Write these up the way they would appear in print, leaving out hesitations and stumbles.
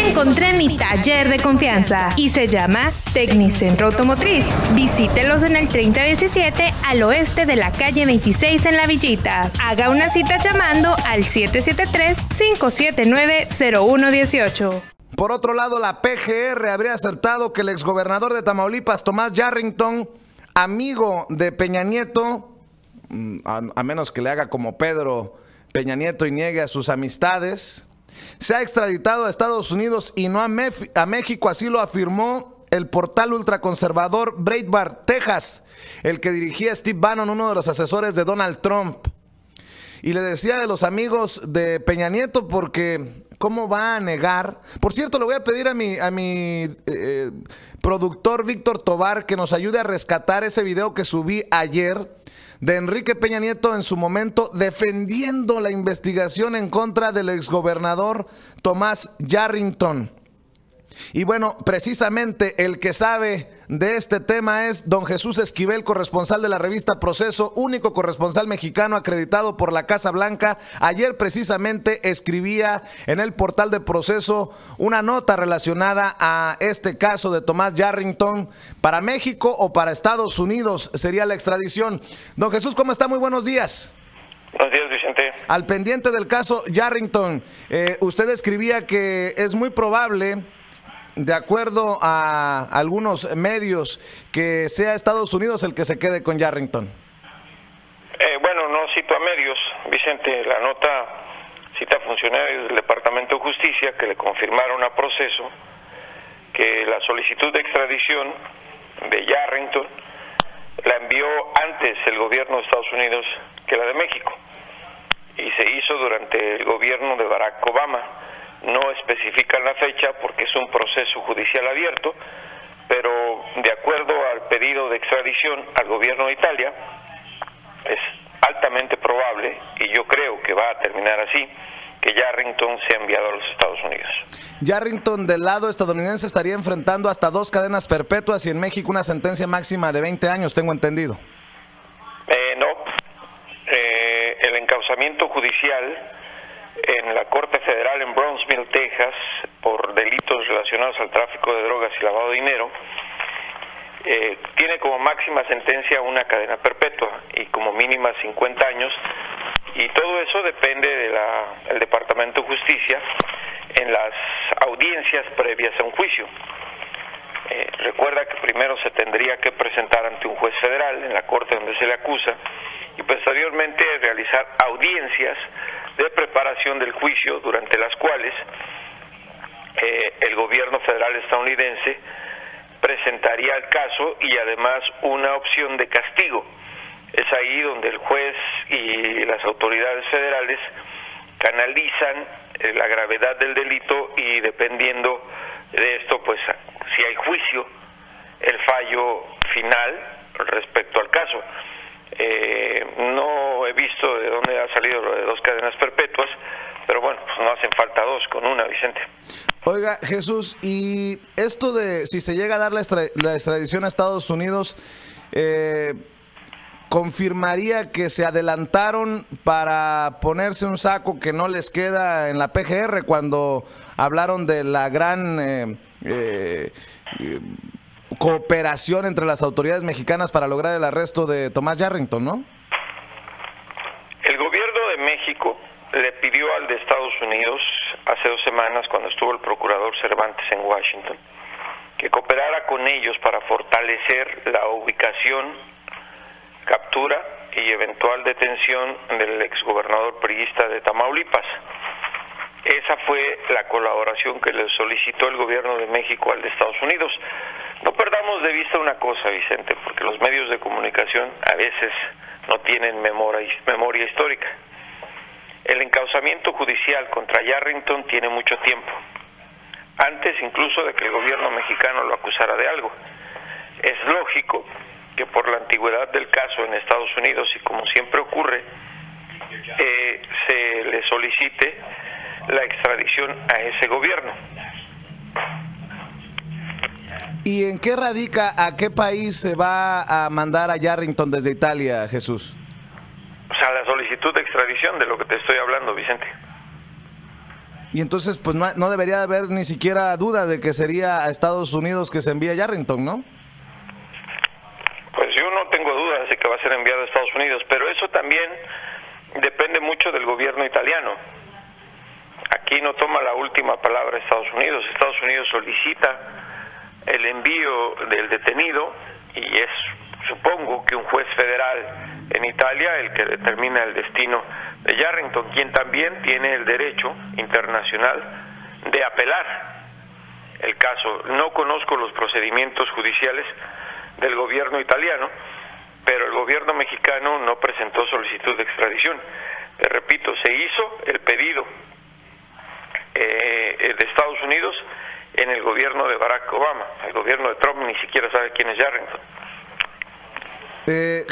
encontré mi taller de confianza y se llama Tecnicentro Automotriz. Visítelos en el 3017 al oeste de la calle 26 en La Villita. Haga una cita llamando al 773-579-0118. Por otro lado, la PGR habría aceptado que el exgobernador de Tamaulipas, Tomás Yarrington, amigo de Peña Nieto, a menos que le haga como Pedro Peña Nieto y niegue a sus amistades, se ha extraditado a Estados Unidos y no a México, así lo afirmó el portal ultraconservador Breitbart, Texas, el que dirigía Steve Bannon, uno de los asesores de Donald Trump. Y le decía de los amigos de Peña Nieto porque ¿cómo va a negar? Por cierto, le voy a pedir a mi productor Víctor Tobar que nos ayude a rescatar ese video que subí ayer de Enrique Peña Nieto en su momento defendiendo la investigación en contra del exgobernador Tomás Yarrington. Y bueno, precisamente el que sabe de este tema es don Jesús Esquivel, corresponsal de la revista Proceso, único corresponsal mexicano acreditado por la Casa Blanca. Ayer precisamente escribía en el portal de Proceso una nota relacionada a este caso de Tomás Yarrington. Para México o para Estados Unidos sería la extradición. Don Jesús, ¿cómo está? Muy buenos días. Buenos días, Vicente. Al pendiente del caso Yarrington, usted escribía que es muy probable, de acuerdo a algunos medios, que sea Estados Unidos el que se quede con Yarrington. Bueno, no cito a medios, Vicente. La nota cita a funcionarios del Departamento de Justicia que le confirmaron a Proceso que la solicitud de extradición de Yarrington la envió antes el gobierno de Estados Unidos que la de México y se hizo durante el gobierno de Barack Obama. No especifican la fecha porque es un proceso judicial abierto, pero de acuerdo al pedido de extradición al gobierno de Italia, es altamente probable, y yo creo que va a terminar así, que Yarrington sea enviado a los Estados Unidos. Yarrington, del lado estadounidense, estaría enfrentando hasta 2 cadenas perpetuas y en México una sentencia máxima de 20 años, tengo entendido. No. El encauzamiento judicial en la Corte Federal en Brownsville, Texas, por delitos relacionados al tráfico de drogas y lavado de dinero, tiene como máxima sentencia una cadena perpetua y como mínima 50 años, y todo eso depende del Departamento de Justicia en las audiencias previas a un juicio. Recuerda que primero se tendría que presentar ante un juez federal en la corte donde se le acusa y posteriormente realizar audiencias de preparación del juicio, durante las cuales el gobierno federal estadounidense presentaría el caso y además una opción de castigo. Es ahí donde el juez y las autoridades federales canalizan la gravedad del delito y dependiendo de esto, pues si hay juicio, el fallo final respecto al caso. No he visto de dónde ha salido lo de 2 cadenas perpetuas, pero bueno, pues no hacen falta 2 con una, Vicente. Oiga, Jesús, y esto de si se llega a dar la extradición a Estados Unidos, ¿confirmaría que se adelantaron para ponerse un saco que no les queda en la PGR cuando hablaron de la gran cooperación entre las autoridades mexicanas para lograr el arresto de Tomás Yarrington, ¿no? El gobierno de México le pidió al de Estados Unidos hace 2 semanas, cuando estuvo el procurador Cervantes en Washington, que cooperara con ellos para fortalecer la ubicación, captura y eventual detención del exgobernador priista de Tamaulipas. Esa fue la colaboración que le solicitó el gobierno de México al de Estados Unidos. No perdamos de vista una cosa, Vicente, porque los medios de comunicación a veces no tienen memoria histórica. El encauzamiento judicial contra Yarrington tiene mucho tiempo, antes incluso de que el gobierno mexicano lo acusara de algo. Es lógico que por la antigüedad del caso en Estados Unidos y como siempre ocurre, se le solicite la extradición a ese gobierno. ¿Y en qué radica, a qué país se va a mandar a Yarrington desde Italia, Jesús? O sea, la solicitud de extradición de lo que te estoy hablando, Vicente. Y entonces, pues no debería haber ni siquiera duda de que sería a Estados Unidos que se envía Yarrington, ¿no? Pues yo no tengo dudas de que va a ser enviado a Estados Unidos, pero eso también depende mucho del gobierno italiano. Aquí no toma la última palabra Estados Unidos. Estados Unidos solicita el envío del detenido y es, supongo, que un juez federal en Italia el que determina el destino de Yarrington, quien también tiene el derecho internacional de apelar el caso. No conozco los procedimientos judiciales del gobierno italiano, pero el gobierno mexicano no presentó solicitud de extradición. Te repito, se hizo el pedido de Estados Unidos en el gobierno de Barack Obama. El gobierno de Trump ni siquiera sabe quién es Yarrington.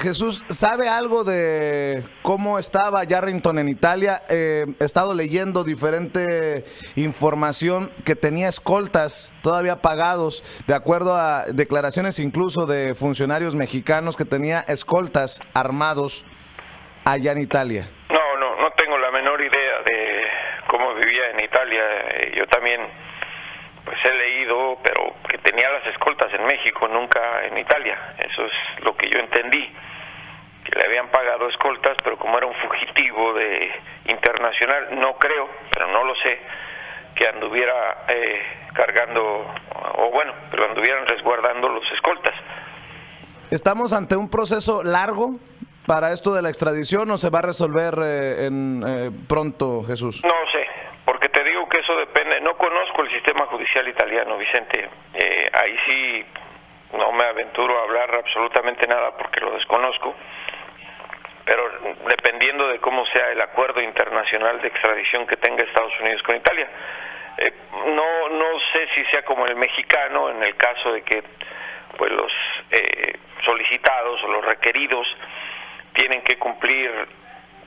Jesús, ¿sabe algo de cómo estaba Yarrington en Italia? He estado leyendo diferente información que tenía escoltas todavía pagados, de acuerdo a declaraciones incluso de funcionarios mexicanos, que tenía escoltas armados allá en Italia. No tengo la menor idea de cómo vivía en Italia. Yo también pues he leído, pero que tenía las escoltas en México, nunca en Italia. Eso es lo que yo entendí, que le habían pagado escoltas, pero como era un fugitivo internacional, no creo, pero no lo sé, que anduviera cargando, o bueno, que lo anduvieran resguardando los escoltas. ¿Estamos ante un proceso largo para esto de la extradición o se va a resolver pronto, Jesús? No sé, porque te digo que eso depende. No conozco el sistema judicial italiano, Vicente. Ahí sí no me aventuro a hablar absolutamente nada porque lo desconozco, pero dependiendo de cómo sea el acuerdo internacional de extradición que tenga Estados Unidos con Italia, no sé si sea como el mexicano, en el caso de que pues los solicitados o los requeridos tienen que cumplir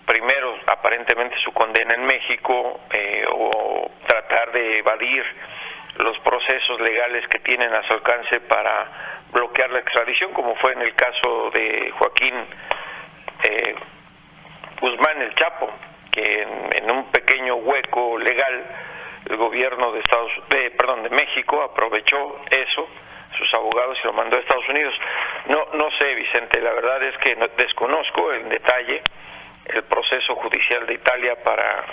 primero aparentemente su condena en México, o tratar de evadir los procesos legales que tienen a su alcance para bloquear la extradición, como fue en el caso de Joaquín Guzmán el Chapo, que en un pequeño hueco legal el gobierno de México aprovechó eso, sus abogados, y lo mandó a Estados Unidos. No sé, Vicente, la verdad es que desconozco en detalle el proceso judicial de Italia para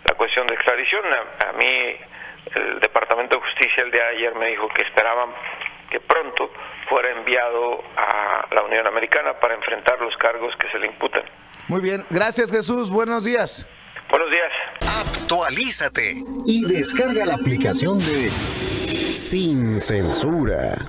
la cuestión de extradición. A mí el Departamento de Justicia el día de ayer me dijo que esperaban que pronto fuera enviado a la Unión Americana para enfrentar los cargos que se le imputan. Muy bien, gracias, Jesús, buenos días. Buenos días. Actualízate y descarga la aplicación de Sin Censura.